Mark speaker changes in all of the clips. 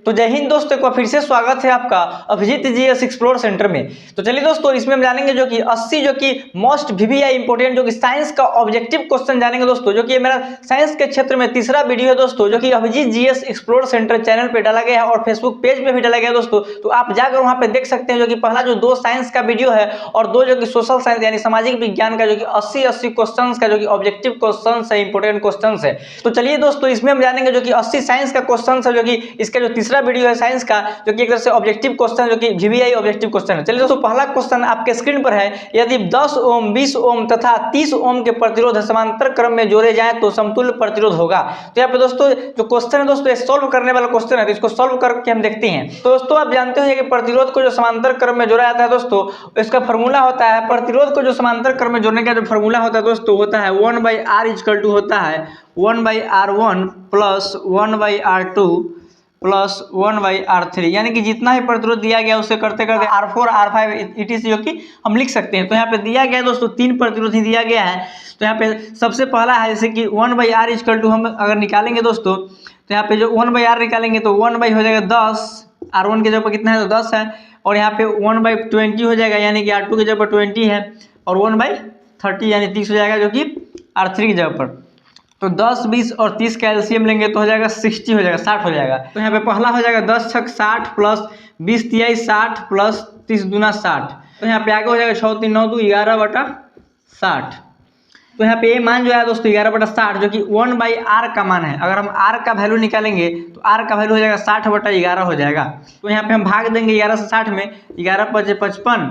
Speaker 1: तो जय हिंद दोस्तों, एक बार फिर से स्वागत है आपका अभिजीत जीएस एक्सप्लोर सेंटर में। तो चलिए दोस्तों, इसमें हम जानेंगे जो कि 80 जो कि मोस्ट वीवीआई इंपोर्टेंट जो कि साइंस का ऑब्जेक्टिव क्वेश्चन जानेंगे दोस्तों, जो कि ये मेरा साइंस के क्षेत्र में तीसरा वीडियो है दोस्तों, जो कि Abhijeet GS explore centre channel पे डाला गया है और फेसबुक पेज पे भी डाला गया है दोस्तों। तो आप जाकर वहां पे देख सकते हैं, जो कि पहला जो 2 साइंस का वीडियो है और 2 जो कि सोशल साइंस यानी सामाजिक विज्ञान का जो कि 80 क्वेश्चन का जो कि ऑब्जेक्टिव क्वेश्चन है, इंपोर्टेंट क्वेश्चन है। तो चलिए दोस्तों, इसमें हम जानेंगे जो कि 80 साइंस का क्वेश्चन है, जो कि इसका जो तीसरा वीडियो है साइंस का, जो कि एक तरह से ऑब्जेक्टिव क्वेश्चन जो कि वीवीआई ऑब्जेक्टिव क्वेश्चन है। चलिए दोस्तों, पहला क्वेश्चन आपके स्क्रीन पर है। यदि 10 ओम 20 ओम तथा 30 ओम के प्रतिरोध समांतर क्रम में जोड़े जाएं तो समतुल्य प्रतिरोध होगा। तो यहाँ पे दोस्तों जो क्वेश्चन है दोस्तों, सॉल्व करने वाला क्वेश्चन है, तो इसको सॉल्व करके हम देखते हैं। तो दोस्तों आप जानते हो कि प्रतिरोध को जो समांतर क्रम में जोड़ा जाता है दोस्तों, इसका फॉर्मूला होता है, प्रतिरोध को जो समांतर क्रम में जोड़ने का जो फॉर्मूला होता है दोस्तों, होता है 1/r इक्वल टू होता है 1/r1 plus 1/r2 plus 1/r3, यानी कि जितना ही प्रतिरोध दिया गया उससे करते करते R4 R5 etc जो कि हम लिख सकते हैं। तो यहाँ पे दिया गया है दोस्तों 3 प्रतिरोध ही दिया गया है। तो यहाँ पे सबसे पहला है जैसे कि 1/r इक्वल टू हम अगर निकालेंगे दोस्तों, तो यहाँ पे जो 1/r निकालेंगे तो 1 हो जाएगा 10, R1 के जगह पर कितना है तो 10 है, और यहाँ पे 1/20 हो जाएगा, यानी कि R2 की जगह पर 20 है, और 1/30 यानी 30 हो जाएगा, जो कि R3 की जगह पर। तो 10 20 और 30 का एलसीएम लेंगे तो हो जाएगा 60 हो जाएगा, 60 हो जाएगा। तो यहाँ पे पहला हो जाएगा 10 छक 60 प्लस 20 तिहाई 60 प्लस 30 दूना 60। तो यहाँ पे आगे हो जाएगा 6 3 9 2 11/60। तो यहाँ पे ये मान जो है दोस्तों 11/60, जो कि 1/r का मान है। अगर हम r का वैल्यू निकालेंगे तो r का वैल्यू हो जाएगा 60/11 हो जाएगा। तो यहाँ पे हम भाग देंगे 11 से 60 में, 11 × 55,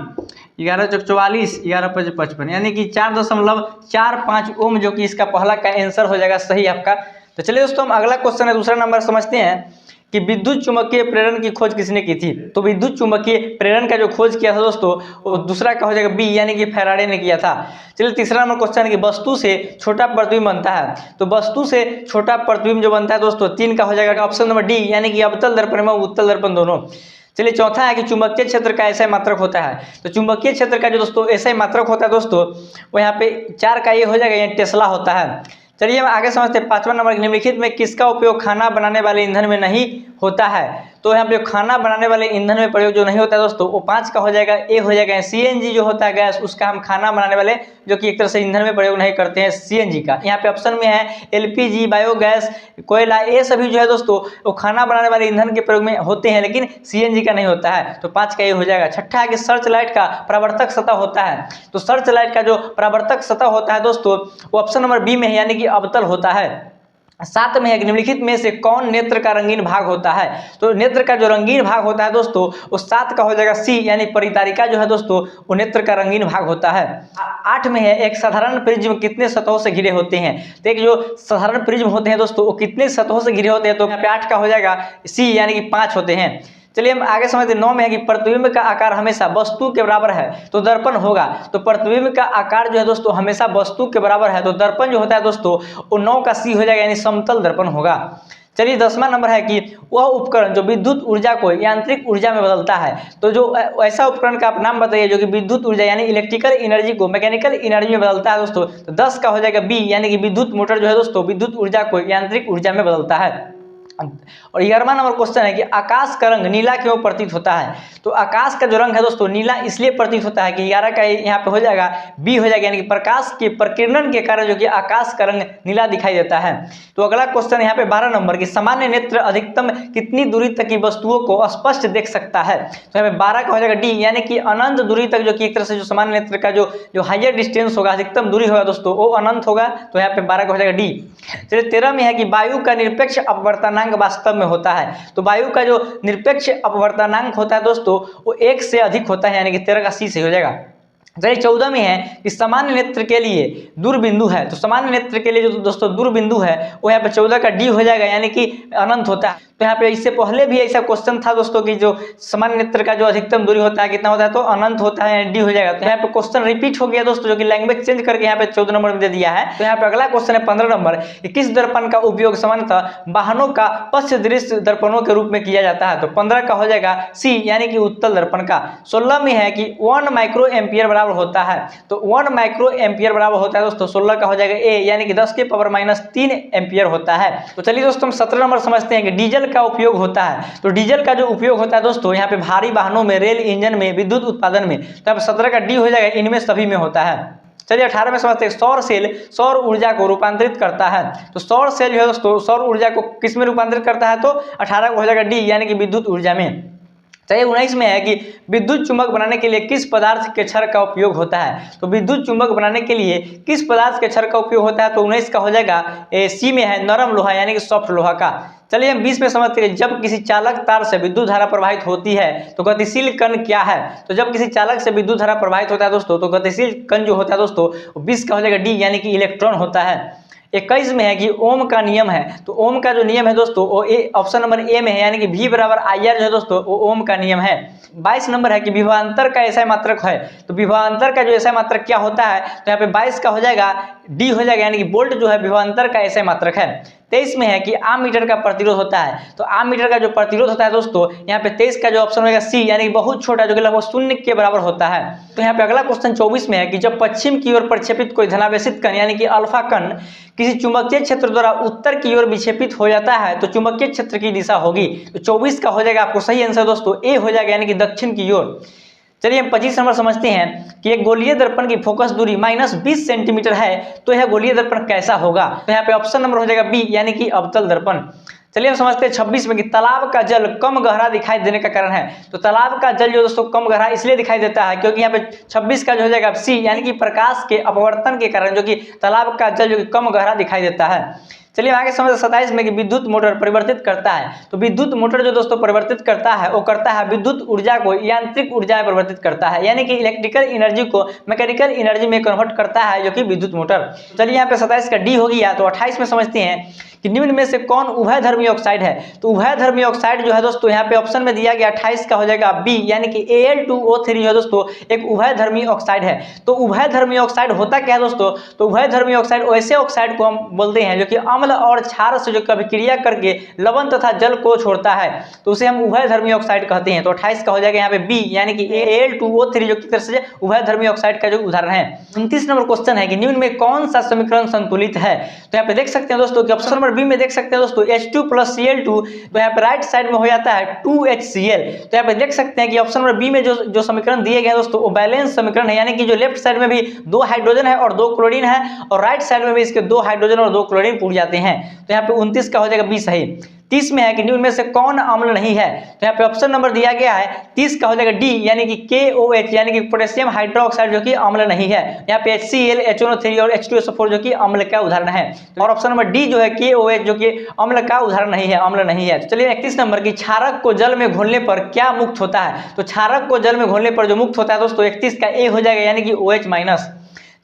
Speaker 1: 11 × 44, 11 × 55, यानी कि 4.45 ओम, जो कि इसका पहला का आंसर हो जाएगा सही आपका। तो चलिए दोस्तों, हम अगला क्वेश्चन है दूसरा नंबर समझते हैं कि विद्युत चुम्बकीय प्रेरण की खोज किसने की थी। तो विद्युत चुम्बकीय प्रेरण का जो खोज किया था दोस्तों, वो दूसरा का हो जाएगा बी, यानी कि फैराडे ने किया था। चलिए तीसरा नंबर क्वेश्चन है कि वस्तु से छोटा प्रतिबिंब बनता है। तो वस्तु से छोटा प्रतिबिंब जो बनता है दोस्तों, 3 का हो जाएगा ऑप्शन नंबर डी, यानी कि अवतल दर्पण में उत्तल दर्पण दोनों। चलिए चौथा है कि चुंबकीय क्षेत्र का एसआई मात्रक होता है। तो चुंबकीय क्षेत्र का जो दोस्तों एसआई मात्रक होता है दोस्तों, वो यहाँ पे 4 का ये हो जाएगा, ये टेस्ला होता है। चलिए हम आगे समझते हैं। 5वां नंबर, निम्नलिखित में किसका उपयोग खाना बनाने वाले ईंधन में नहीं होता है। तो यहाँ पे खाना बनाने वाले ईंधन में प्रयोग जो नहीं होता है दोस्तों, वो 5 का हो जाएगा, ए हो जाएगा सीएनजी जो होता है गैस, उसका हम खाना बनाने वाले जो कि एक तरह से ईंधन में प्रयोग नहीं करते हैं, सीएनजी का। यहाँ पे ऑप्शन में है एलपीजी, बायोगैस, कोयला, ये सभी जो है दोस्तों वो खाना बनाने वाले ईंधन के प्रयोग में होते हैं, लेकिन सीएनजी का नहीं होता है। तो 5 का ये हो जाएगा। छठा है कि सर्च लाइट का परावर्तक सतह होता है। तो सर्च लाइट का जो परावर्तक सतह होता है दोस्तों, वो ऑप्शन नंबर बी में है, यानी कि अवतल होता है। 7 में है कि निम्नलिखित में से कौन नेत्र का रंगीन भाग होता है। तो नेत्र का जो रंगीन भाग होता है दोस्तों, वो 7 का हो जाएगा सी, यानी परितारिका जो है दोस्तों, वो नेत्र का रंगीन भाग होता है। 8 में है एक साधारण प्रिज्म कितने सतहों से घिरे होते हैं। तो एक जो साधारण प्रिज्म होते हैं दोस्तों, वो कितने सतहों से घिरे होते हैं। तो यहाँ पे 8 का हो जाएगा सी, यानी कि 5 होते हैं। चलिए हम आगे समझते हैं। 9 में है कि प्रतिबिंब का आकार हमेशा वस्तु के बराबर है तो दर्पण होगा। तो प्रतिबिंब का आकार जो है दोस्तों हमेशा वस्तु के बराबर है, तो दर्पण जो होता है दोस्तों, वो 9 का सी हो जाएगा, यानी समतल दर्पण होगा। चलिए 10वां नंबर है कि वह उपकरण जो विद्युत ऊर्जा को यांत्रिक ऊर्जा में बदलता है। तो जो ऐसा उपकरण का आप नाम बताइए जो कि विद्युत ऊर्जा यानी इलेक्ट्रिकल एनर्जी को मैकेनिकल एनर्जी में बदलता है दोस्तों। तो 10 का हो जाएगा बी, यानी कि विद्युत मोटर जो है दोस्तों विद्युत ऊर्जा को यांत्रिक ऊर्जा में बदलता है। और 11वां नंबर क्वेश्चन है कि आकाश का रंग नीला क्यों प्रतीत होता है। तो आकाश का जो रंग है दोस्तों नीला इसलिए प्रतीत होता है कि 11 का यहाँ पे हो जाएगा बी हो जाएगा, यानी कि प्रकाश के प्रकीर्णन के कारण जो कि आकाश का रंग नीला दिखाई देता है। तो अगला क्वेश्चन यहाँ पे 12 नंबर की सामान्य नेत्र अधिकतम कितनी दूरी तक की वस्तुओं को स्पष्ट देख सकता है। तो यहाँ पे 12 का हो जाएगा डी, यानी कि अनंत दूरी तक, जो कि एक तरह से जो सामान्य नेत्र का जो हाइयर डिस्टेंस होगा, अधिकतम दूरी होगा दोस्तों, वो अनंत होगा। तो यहाँ पे 12 का हो जाएगा डी। चलिए 13 में है कि वायु का निरपेक्ष अपवर्तनांक वास्तव में होता है। तो वायु का जो निरपेक्ष अपवर्तनांक होता है दोस्तों, वो 1 से अधिक होता है, यानी कि 13 का सी से हो जाएगा। चलिए 14 में है कि सामान्य नेत्र के लिए दूरबिंदु है। तो सामान्य नेत्र के लिए जो दोस्तों दूरबिंदु है वो यहाँ पे 14 का डी हो जाएगा, यानी कि अनंत होता है। तो यहाँ पे इससे पहले भी ऐसा क्वेश्चन था दोस्तों कि जो सामान्य नेत्र का जो अधिकतम दूरी होता है कितना होता है, तो अनंत होता है, डी हो जाएगा। तो यहाँ पे क्वेश्चन रिपीट हो गया दोस्तों, जो कि लैंग्वेज चेंज करके यहाँ पे 14 नंबर में दे दिया है। तो यहाँ पे अगला क्वेश्चन है 15 नंबर, किस दर्पण का उपयोग सामान्यतः वाहनों का पश्च दृश्य दर्पणों के रूप में किया जाता है। तो 15 का हो जाएगा सी, यानी कि उत्तल दर्पण का। 16 में है कि 1 माइक्रो एम्पियर बराबर बराबर होता है, तो 1 माइक्रो एम्पियर बराबर होता है दोस्तों 16 का हो जाएगा ए, यानी कि 10 के पावर -3 एम्पियर होता है। तो चलिए दोस्तों हम 17 नंबर समझते हैं कि डीजल का उपयोग होता है। तो डीजल का जो उपयोग होता है दोस्तों यहाँ पे भारी वाहनों में, रेल इंजन में, विद्युत उत्पादन में, तो यहाँ पे 17 का डी हो जाएगा, इनमें सभी में होता है। चलिए 18 में समझते हैं, सौर सेल सौर ऊर्जा को रूपांतरित करता है। तो सौर सेल जो है दोस्तों सौर ऊर्जा को किस में रूपांतरित करता है, तो 18 को हो जाएगा डी, यानी कि विद्युत ऊर्जा में। चलिए 19 में है कि विद्युत चुंबक बनाने के लिए किस पदार्थ के क्षर का उपयोग होता है। तो विद्युत चुंबक बनाने के लिए किस पदार्थ के क्षर का उपयोग होता है, तो 19 का हो जाएगा सी में है, नरम लोहा यानी कि सॉफ्ट लोहा का। चलिए हम 20 में समझते हैं, जब किसी चालक तार से विद्युत धारा प्रवाहित होती है तो गतिशील कण क्या है। तो जब किसी चालक से विद्युत धारा प्रवाहित होता है दोस्तों, तो गतिशील कण जो होता है दोस्तों 20 का हो जाएगा डी, यानी कि इलेक्ट्रॉन होता है। 21 में है कि ओम का नियम है। तो ओम का जो नियम है दोस्तों वो ऑप्शन नंबर ए में है, यानी कि V बराबर IR जो है दोस्तों वो ओम का नियम है। 22 नंबर है कि विभवांतर का एसआई मात्रक है। तो विभवांतर का जो एसआई मात्रक क्या होता है, तो यहाँ पे 22 का हो जाएगा डी हो जाएगा, यानी कि वोल्ट जो है विभवांतर का एसआई मात्रक है। 23 में है कि आममीटर का प्रतिरोध होता है। तो आममीटर का जो प्रतिरोध होता है दोस्तों यहाँ पे 23 का जो ऑप्शन होगा सी, यानी कि बहुत छोटा, जो कि लगभग 0 के बराबर होता है। तो यहाँ पे अगला क्वेश्चन 24 में है कि जब पश्चिम की ओर प्रक्षेपित कोई धनावेशित कण यानी कि अल्फा कण किसी चुंबकीय क्षेत्र द्वारा उत्तर की ओर विक्षेपित हो जाता है तो चुंबकीय क्षेत्र की दिशा होगी। तो 24 का हो जाएगा आपको सही आंसर दोस्तों ए हो जाएगा, यानी कि दक्षिण की ओर। चलिए हम 25 नंबर समझते हैं कि एक गोलीय दर्पण की फोकस दूरी -20 सेंटीमीटर है, तो यह गोलीय दर्पण कैसा होगा। तो यहाँ पे ऑप्शन नंबर हो जाएगा बी, यानी कि अवतल दर्पण। चलिए हम समझते हैं 26 में कि तालाब का जल कम गहरा दिखाई देने का कारण है। तो तालाब का जल जो दोस्तों कम गहरा इसलिए दिखाई देता है क्योंकि यहाँ पे 26 का जो हो जाएगा सी, यानी कि प्रकाश के अपवर्तन के कारण जो कि तालाब का जल जो कि कम गहरा दिखाई देता है। चलिए आगे समझ 27 में कि विद्युत मोटर परिवर्तित करता है। तो विद्युत मोटर जो दोस्तों परिवर्तित करता है वो करता है विद्युत ऊर्जा को यांत्रिक ऊर्जा में परिवर्तित करता है, यानी कि इलेक्ट्रिकल एनर्जी को मैकेनिकल एनर्जी में कन्वर्ट करता है जो कि विद्युत मोटर। चलिए यहाँ पे 27 का डी हो गया। तो 28 में समझते हैं कि निम्न में से कौन उभयधर्मी ऑक्साइड है। तो उभयधर्मी ऑक्साइड जो है दोस्तों यहाँ पे ऑप्शन में दिया गया 28 का हो जाएगा बी, यानी कि Al2O3 जो है दोस्तों एक उभयधर्मी ऑक्साइड है। तो उभयधर्मी ऑक्साइड होता क्या है दोस्तों, तो उभयधर्मी ऑक्साइड वैसे ऑक्साइड को हम बोलते हैं जो कि अम्ल और क्षार से जो अभिक्रिया करके लवण तथा जल को छोड़ता है, तो उसे हम उभयधर्मी ऑक्साइड कहते हैं। तो 28 का हो जाएगा यहाँ पे बी, यानी कि Al2O3 जो की तरह से उभयधर्मी ऑक्साइड का जो उदाहरण है। 29 नंबर क्वेश्चन है कि निम्न में कौन सा समीकरण संतुलित है। तो यहाँ पे देख सकते हैं दोस्तों कि ऑप्शन नंबर बी में देख सकते हैं दोस्तों H2+Cl2, तो यहाँ पे राइट साइड में हो जाता है 2HCl। तो यहाँ पे देख सकते हैं कि ऑप्शन नंबर बी में जो समीकरण दिए गए हैं दोस्तों वो बैलेंस समीकरण है, यानी कि जो लेफ्ट साइड में भी 2 हाइड्रोजन है और 2 क्लोरीन है और राइट साइड में भी इसके 2 हाइड्रोजन और 2 क्लोरीन पूछ जाते हैं। तो यहाँ पे 29 का हो जाएगा बी सही। 30 में है कि निम्न में से कौन अम्ल नहीं है। तो यहाँ पे ऑप्शन नंबर दिया गया है 30 का हो जाएगा डी, यानी कि KOH, यानी कि पोटेशियम हाइड्रोक्साइड जो कि अम्ल नहीं है। यहाँ पे HCl, HNO3 और H2SO4 जो कि अम्ल का उदाहरण है। और ऑप्शन नंबर डी जो है KOH जो कि अम्ल का उदाहरण नहीं है, अम्ल नहीं है। तो चलिए 31 नंबर की क्षारक को जल में घोलने पर क्या मुक्त होता है। तो क्षारक को जल में घोलने पर जो मुक्त होता है दोस्तों 31 का ए हो जाएगा, यानी कि OH-।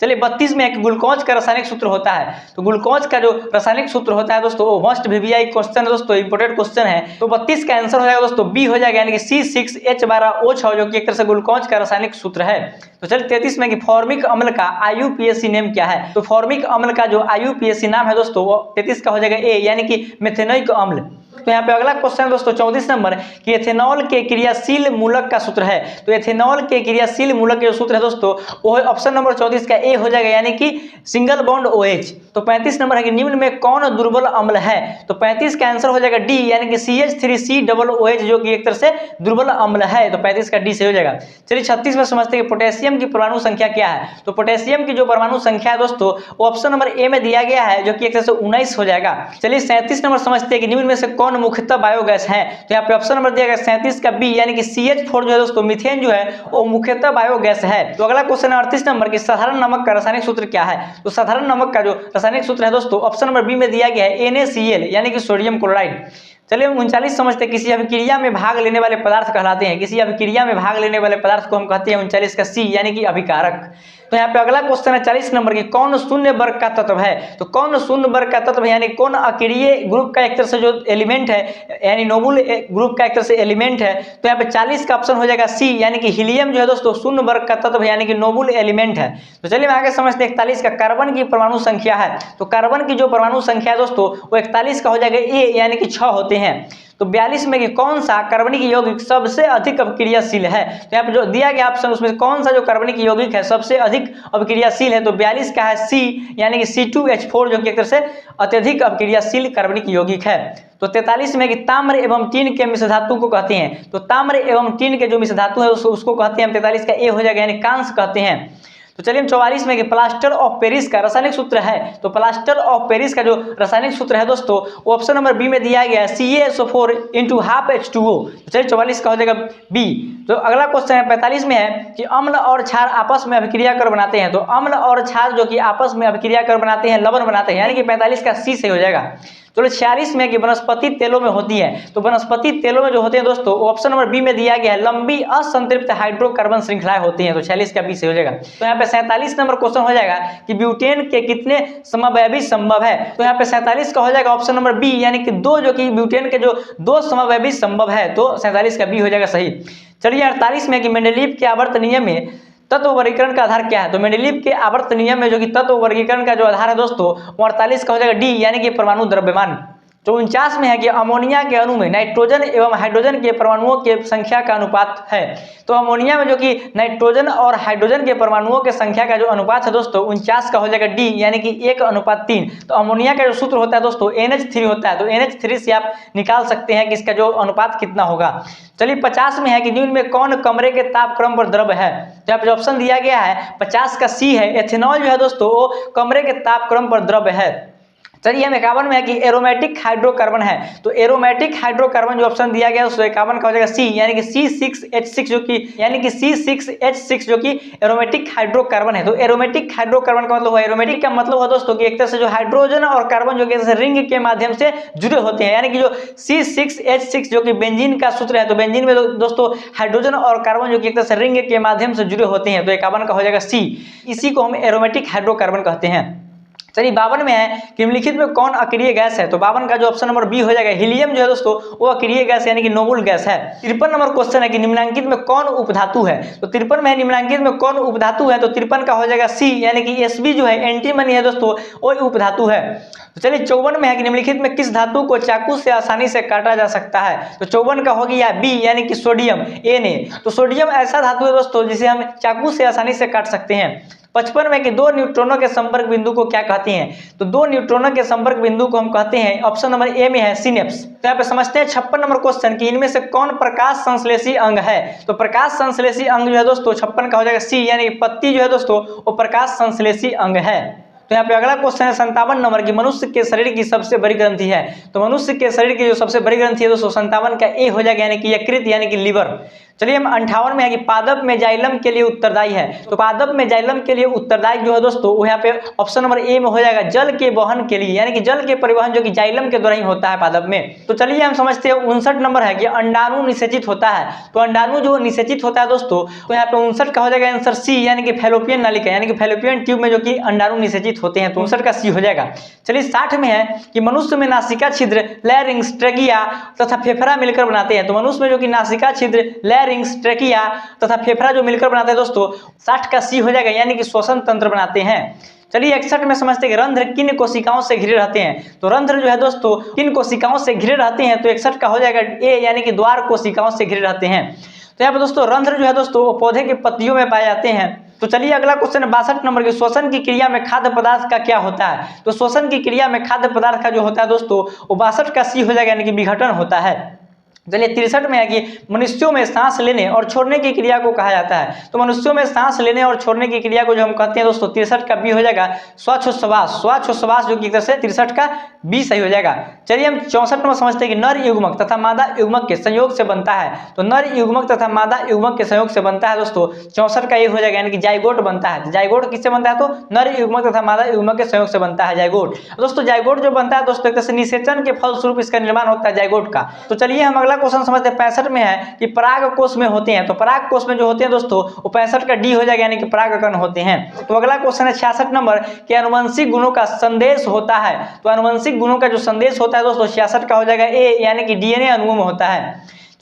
Speaker 1: चलिए 32 में एक ग्लूकोज का रासायनिक सूत्र होता है। तो ग्लूकोज का जो रासायनिक सूत्र होता है दोस्तों वो मस्ट VVI क्वेश्चन है दोस्तों, इंपोर्टेंट क्वेश्चन है। तो 32 का आंसर हो जाएगा दोस्तों बी हो जाएगा, यानी कि C6H12O6 जो कि एक तरह से ग्लूकोज का रासायनिक सूत्र है। तो चलिए 33 में कि फॉर्मिक अम्ल का IUPAC नेम क्या है। तो फॉर्मिक अम्ल का जो IUPAC नाम है दोस्तों वो 33 का हो जाएगा ए, यानी कि मेथेनोइक अम्ल। तो यहाँ पे अगला क्वेश्चन है दोस्तों 34 नंबर कि एथेनॉल के क्रियाशील मूलक का सूत्र है। तो एथेनॉल के क्रियाशील मूलक के जो सूत्र है दोस्तों वो ऑप्शन नंबर 34 का ए हो जाएगा, यानी कि सिंगल बॉन्ड OH। तो 35 नंबर है कि निम्न में कौन दुर्बल अम्ल है। तो 35 का आंसर हो जाएगा डी, यानी कि CH3COOH जो कि एक तरह से दुर्बल अम्ल है। तो 35 का डी से हो जाएगा। चलिए 36 में समझते हैं कि पोटेशियम की परमाणु संख्या क्या है। तो पोटेशियम की जो परमाणु संख्या है दोस्तों वो ऑप्शन नंबर ए में दिया गया है जो कि एक तरह से 19 हो जाएगा। चलिए 37 नंबर समझते हैं कि निम्न में से कौन मुख्यतः बायोगैस है। तो यहाँ पे ऑप्शन नंबर दिया गया 37 का बी, यानी कि CH4 जो है दोस्तों मीथेन जो है वो मुख्यतः बायोगैस है। तो अगला क्वेश्चन है 38 नंबर की साधारण नमक का रासायनिक सूत्र क्या है। तो साधारण नमक का जो रासायनिक सूत्र है दोस्तों ऑप्शन नंबर बी में दिया गया है NaCl, यानी कि सोडियम क्लोराइड। चलिए 39 समझते हैं किसी अभिक्रिया में भाग लेने वाले पदार्थ कहलाते हैं। किसी अभिक्रिया में भाग लेने वाले पदार्थ को हम कहते हैं 39 का सी, यानी कि अभिकारक। तो यहाँ पे अगला क्वेश्चन है 40 नंबर की कौन शून्य वर्ग का तत्व है। तो कौन शून्य वर्ग का तत्व यानी कौन अक्रिय ग्रुप का एक तरह से जो एलिमेंट है, यानी नोबुल ग्रुप का एक तरह से एलिमेंट है। तो यहाँ पे 40 का ऑप्शन हो जाएगा सी, यानी कि हीलियम जो है दोस्तों शून्य वर्ग का तत्व यानी कि नोबुल एलिमेंट है। तो चलिए आगे समझते हैं 41 का कार्बन की परमाणु संख्या है। तो कार्बन की जो परमाणु संख्या है दोस्तों वो 41 का हो जाएगा ए, यानी कि 6 होते हैं। तो 42 में कि कौन सा कार्बनिक यौगिक सबसे अधिक अभिक्रियाशील है। तो यहाँ पे जो दिया गया ऑप्शन उसमें कौन सा जो कार्बनिक यौगिक है सबसे अधिक अभिक्रियाशील है, तो 42 का है सी यानी कि C2H4 जो कि एक तरह से अत्यधिक अभिक्रियाशील कार्बनिक यौगिक है। तो 43 में कि ताम्र एवं टीन के मिश्र धातु को कहते हैं, तो ताम्र एवं टीन के जो मिश्र धातु है उसको कहते हैं, 43 का ए हो जाएगा यानी कांस कहते हैं। तो चलिए हम 44 में कि प्लास्टर ऑफ पेरिस का रासायनिक सूत्र है, तो प्लास्टर ऑफ पेरिस का जो रासायनिक सूत्र है दोस्तों वो ऑप्शन नंबर बी में दिया गया है CaSO4 × 12H2O। तो चलिए 44 का हो जाएगा बी। तो अगला क्वेश्चन है 45 में है कि अम्ल और क्षार आपस में अभिक्रिया कर बनाते हैं, तो अम्ल और क्षार जो कि आपस में अभिक्रिया कर बनाते हैं लवण बनाते हैं, यानी कि 45 का सी सही हो जाएगा। चलो 46 में कि वनस्पति तेलों में होती है, तो वनस्पति तेलों में जो होते हैं दोस्तों ऑप्शन नंबर बी में दिया गया है लंबी असंतृप्त हाइड्रोकार्बन श्रृंखलाएं होती हैं, तो 46 का बी से हो जाएगा। तो यहाँ पे 47 नंबर क्वेश्चन हो जाएगा कि ब्यूटेन के कितने समवयवी संभव है, तो यहाँ पे 47 का हो जाएगा ऑप्शन नंबर बी यानी कि 2, जो कि ब्यूटेन के जो 2 समवयवी संभव है, तो 47 का बी हो जाएगा सही। चलिए 48 में कि मेंडेलीव के आवर्त नियम में तत्व वर्गीकरण का आधार क्या है, तो मेंडेलीव के आवर्त नियम में जो कि तत्व वर्गीकरण का जो आधार है दोस्तों वो 48 का हो जाएगा डी यानी कि परमाणु द्रव्यमान। तो 49 में है कि अमोनिया के अणु में नाइट्रोजन एवं हाइड्रोजन के परमाणुओं के संख्या का अनुपात है, तो अमोनिया में जो कि नाइट्रोजन और हाइड्रोजन के परमाणुओं के संख्या का जो अनुपात है दोस्तों 49 का हो जाएगा डी यानी कि 1:3। तो अमोनिया का जो सूत्र होता है दोस्तों NH3 होता है, तो NH3 से आप निकाल सकते हैं कि इसका जो अनुपात कितना होगा। चलिए 50 में है कि निम्न में कौन कमरे के तापक्रम पर द्रव है, जहाँ पे ऑप्शन दिया गया है 50 का सी है एथेनॉल जो है दोस्तों वो कमरे के तापक्रम पर द्रव है। चलिए हम 51 में है कि एरोमेटिक हाइड्रोकार्बन है, तो एरोमेटिक हाइड्रोकार्बन जो ऑप्शन दिया गया है उसको 51 का हो जाएगा सी यानी कि C6H6 जो कि यानी कि C6H6 जो कि एरोमेटिक हाइड्रोकार्बन है। तो एरोमेटिक हाइड्रोकार्बन का मतलब हुआ, एरोमेटिक का मतलब हुआ दोस्तों कि एक तरह से जो हाइड्रोजन और कार्बन जो कि रिंग के माध्यम से जुड़े होते हैं, यानी कि जो C6H6 जो कि बेंजीन का सूत्र है, तो बेंजीन में दोस्तों हाइड्रोजन और कार्बन जो कि एक तरह से रिंग के माध्यम से जुड़े होते हैं, तो 51 का हो जाएगा सी, इसी को हम एरोमेटिक हाइड्रोकार्बन कहते हैं। चलिए 52 में है कि निम्नलिखित में कौन अक्रिय गैस है, तो 52 का जो ऑप्शन नंबर बी हो जाएगा हीलियम जो है दोस्तों वो अक्रिय गैस यानी कि नोबल गैस है। 53 नंबर क्वेश्चन है कि निम्नलिखित में कौन उपधातु है, तो 53 में निम्नलिखित में कौन उपधातु है, तो 53 का हो जाएगा सी यानी कि Sb जो है एंटीमनी है दोस्तों वो उपधातु है। तो चलिए 54 में है कि निम्नलिखित में किस धातु को चाकू से आसानी से काटा जा सकता है, तो 54 का हो गया बी यानी कि सोडियम Na। तो सोडियम ऐसा धातु है दोस्तों जिसे हम चाकू से आसानी से काट सकते हैं। 55 में कि 2 न्यूट्रॉनों के संपर्क बिंदु को क्या कहते हैं, तो 2 न्यूट्रॉनों के संपर्क बिंदु को हम कहते हैं ऑप्शन नंबर ए में है सिनेप्स। तो यहाँ पे समझते हैं 56 नंबर क्वेश्चन कि इनमें से कौन प्रकाश संश्लेषी अंग है, तो प्रकाश संश्लेषी अंग जो है दोस्तों 56 का हो जाएगा सी यानी कि पत्ती जो है दोस्तों वो प्रकाश संश्लेषी अंग है। तो यहाँ पे अगला क्वेश्चन है 57 नंबर की मनुष्य के शरीर की सबसे बड़ी ग्रंथि है, तो मनुष्य के शरीर की जो सबसे बड़ी ग्रंथि है दोस्तों 57 का ए हो जाएगा यानी कि यकृत यानी कि लीवर। चलिए हम 58 में है कि पादप में जाइलम के लिए उत्तरदायी है, तो पादप में जाइलम के लिए उत्तरदायी जो है दोस्तों वो यहाँ पे ऑप्शन नंबर ए में हो जाएगा जल के वहन के लिए, यानी कि जल के परिवहन जो कि जाइलम के द्वारा ही होता है पादप में। तो चलिए हम समझते हैं 59 नंबर है कि अंडाणु निषेचित होता है, तो अंडाणु जो निषेचित होता है दोस्तों तो यहाँ पे 59 का हो जाएगा आंसर सी यानी कि फैलोपियन नालिका यानी कि फैलोपियन ट्यूब में जो कि अंडाणु निषेचित होते हैं, तो 59 का सी हो जाएगा। चलिए 60 में है कि मनुष्य में नासिका छिद्र लैरिंग्स ट्रेकिया तथा फेफड़ा मिलकर बनाते हैं, तो मनुष्य में जो कि नासिका छिद्र लैरिंग्स ट्रेकिया तथा फेफड़ा जो मिलकर बनाते हैं दोस्तों 60 का सी हो जाएगा यानी कि श्वसन तंत्र बनाते हैं। चलिए 61 में समझते हैं कि रंध्र किन कोशिकाओं से घिरे रहते हैं, तो रंध्र जो है दोस्तों किन कोशिकाओं से घिरे रहते हैं, तो 61 का हो जाएगा ए यानी कि द्वार कोशिकाओं से घिरे रहते हैं। तो यहाँ पे दोस्तों रंध्र जो है दोस्तों वो पौधे के पत्तियों में पाए जाते हैं। तो चलिए अगला क्वेश्चन है 62 नंबर के श्वसन की क्रिया में खाद्य पदार्थ का क्या होता है, तो श्वसन की क्रिया में खाद्य पदार्थ का जो होता है दोस्तों वो 62 का सी हो जाएगा यानी कि विघटन होता है। चलिए 63 में है कि मनुष्यों में सांस लेने और छोड़ने की क्रिया को कहा जाता है, तो मनुष्यों में सांस लेने और छोड़ने की क्रिया को जो हम कहते हैं दोस्तों 63 का बी हो जाएगा श्वासोच्छ्वास जो कि एक तरह से 63 का बी सही हो जाएगा। चलिए हम 64 में समझते हैं कि नर युग्मक तथा मादा युग्मक के संयोग से बनता है, तो नर युग्मक तथा मादा युग्मक के संयोग से बनता है दोस्तों 64 का ये हो जाएगा यानी कि जाइगोट बनता है। जाइगोट किससे बनता है, तो नर युग्मक तथा मादा युग्मक के संयोग से बनता है जाइगोट। दोस्तों जाइगोट जो बनता है दोस्तों एक तरह से निषेचन के फलस्वरूप इसका निर्माण होता है जाइगोट का। तो चलिए हम अगला क्वेश्चन समझते हैं 65 में है कि पराग कोष में होते हैं, तो पराग कोष में जो होते हैं दोस्तों वो 65 का डी हो जाएगा यानी कि परागकण होते हैं। तो अगला क्वेश्चन है 66 नंबर कि आनुवंशिक गुणों का संदेश होता है, तो आनुवंशिक गुणों का जो संदेश होता है दोस्तों 66 का हो जाएगा ए यानी कि डीएनए अणुओं में होता है।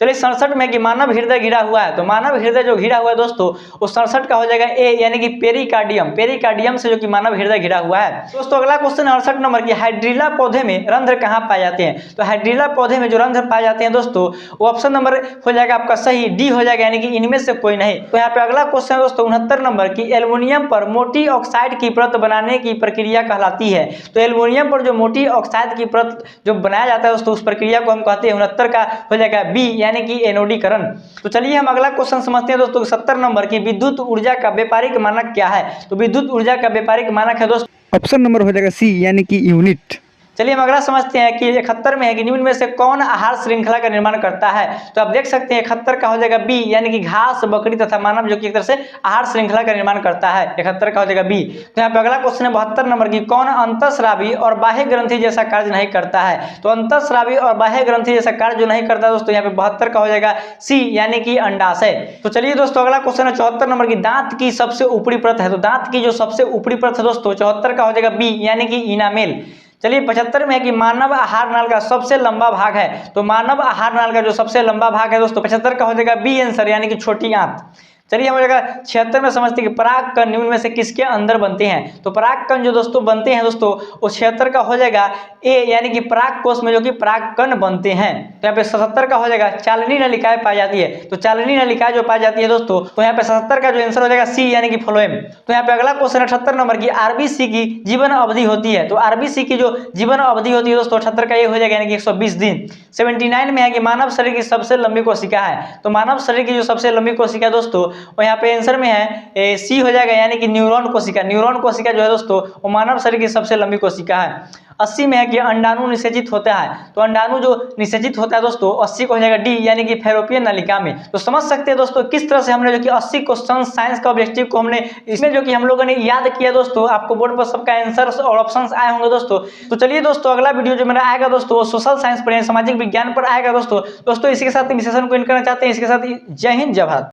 Speaker 1: चलिए 67 में कि मानव हृदय घिरा हुआ है, तो मानव हृदय जो घिरा हुआ है दोस्तों वो 67 का हो जाएगा ए, यानी कि पेरिकार्डियम। पेरिकार्डियम से जो कि मानव हृदय घिरा हुआ है। दोस्तों अगला क्वेश्चन 68 नंबर की, हाइड्रीला पौधे में रंध्र कहाँ पाए जाते हैं? तो हाइड्रीला पौधे में जो रंध्र पाए जाते हैं दोस्तों वो ऑप्शन नंबर हो जाएगा आपका सही डी हो जाएगा, यानी कि इनमें से कोई नहीं। तो यहाँ पे अगला क्वेश्चन दोस्तों 69 नंबर की, एल्युमिनियम पर मोटी ऑक्साइड की परत बनाने की प्रक्रिया कहलाती है। तो एल्युमिनियम पर जो मोटी ऑक्साइड की परत जो बनाया जाता है दोस्तों उस प्रक्रिया को हम कहते हैं, 69 का हो जाएगा बी, यानी कि एनोडीकरण। तो चलिए हम अगला क्वेश्चन समझते हैं दोस्तों 70 नंबर की, विद्युत ऊर्जा का व्यापारिक मानक क्या है? तो विद्युत ऊर्जा का व्यापारिक मानक है दोस्तों
Speaker 2: ऑप्शन नंबर हो जाएगा सी, यानी कि यूनिट।
Speaker 1: चलिए हम अगला समझते हैं कि 71 में है कि निम्न में से कौन आहार श्रृंखला का निर्माण करता है? तो आप देख सकते हैं 71 का हो जाएगा बी, यानी कि घास, बकरी तथा मानव जो कि एक तरह से आहार श्रृंखला का निर्माण करता है। 71 का हो जाएगा बी। तो यहाँ पे अगला क्वेश्चन है 72 नंबर की, कौन अंतःस्रावी और बाह्य ग्रंथि जैसा कार्य नहीं करता है? तो अंतःस्रावी और बाह्य ग्रंथि जैसा कार्य जो नहीं करता दोस्तों यहाँ पे 72 का हो जाएगा सी, यानी कि अंडाशय। तो चलिए दोस्तों अगला क्वेश्चन है 74 नंबर की, दांत की सबसे ऊपरी परत है। तो दांत की जो सबसे ऊपरी परत है दोस्तों 74 का हो जाएगा बी, यानी कि इनामेल। चलिए 75 में है कि मानव आहार नाल का सबसे लंबा भाग है। तो मानव आहार नाल का जो सबसे लंबा भाग है दोस्तों 75 का हो जाएगा बी आंसर, यानी कि छोटी आंत। चलिए हम जाएगा 76 में समझते हैं कि परागकण निम्न में से किसके अंदर बनते हैं? तो परागकण जो दोस्तों बनते हैं दोस्तों वो 76 का हो जाएगा ए, यानी कि परागकोश में जो कि परागकण बनते हैं। तो यहाँ पे 77 का हो जाएगा चालनी नलिकाएं पाई जाती है। तो चालनी नलिकाएं जो पाई जाती है दोस्तों तो यहाँ पे 77 का जो आंसर हो जाएगा सी, यानी कि फ्लोएम। तो यहाँ पे अगला क्वेश्चन 78 नंबर की, आरबीसी की जीवन अवधि होती है। तो आरबीसी की जो जीवन अवधि होती है दोस्तों 78 का ये हो जाएगा, यानी कि 120 दिन। 79 में है कि मानव शरीर की सबसे लंबी कोशिका है। तो मानव शरीर की जो सबसे लंबी कोशिका है दोस्तों और यहाँ पे आंसर में है सी हो जाएगा, यानी कि न्यूरॉन कोशिका। न्यूरॉन कोशिका जो है दोस्तों वो मानव शरीर की सबसे लंबी कोशिका है। 80 में है कि अंडाणु निषेचित होता है। तो अंडाणु जो निषेचित होता है दोस्तों 80 को हो जाएगा डी, यानी कि फैलोपियन नलिका में। तो समझ सकते हैं दोस्तों किस तरह से हमने जो कि 80 क्वेश्चन साइंस का ऑब्जेक्टिव को हमने इसमें जो कि हम लोगों ने याद किया दोस्तों। आपको बोर्ड पर सबका आंसर और ऑप्शंस आए होंगे दोस्तों। तो चलिए दोस्तों अगला वीडियो जो मेरा आएगा दोस्तों वो सोशल साइंस पर, सामाजिक विज्ञान पर आएगा दोस्तों। इसी के साथ इस सेशन को एंड करना चाहते हैं। इसके साथ जय हिंद, जय भारत।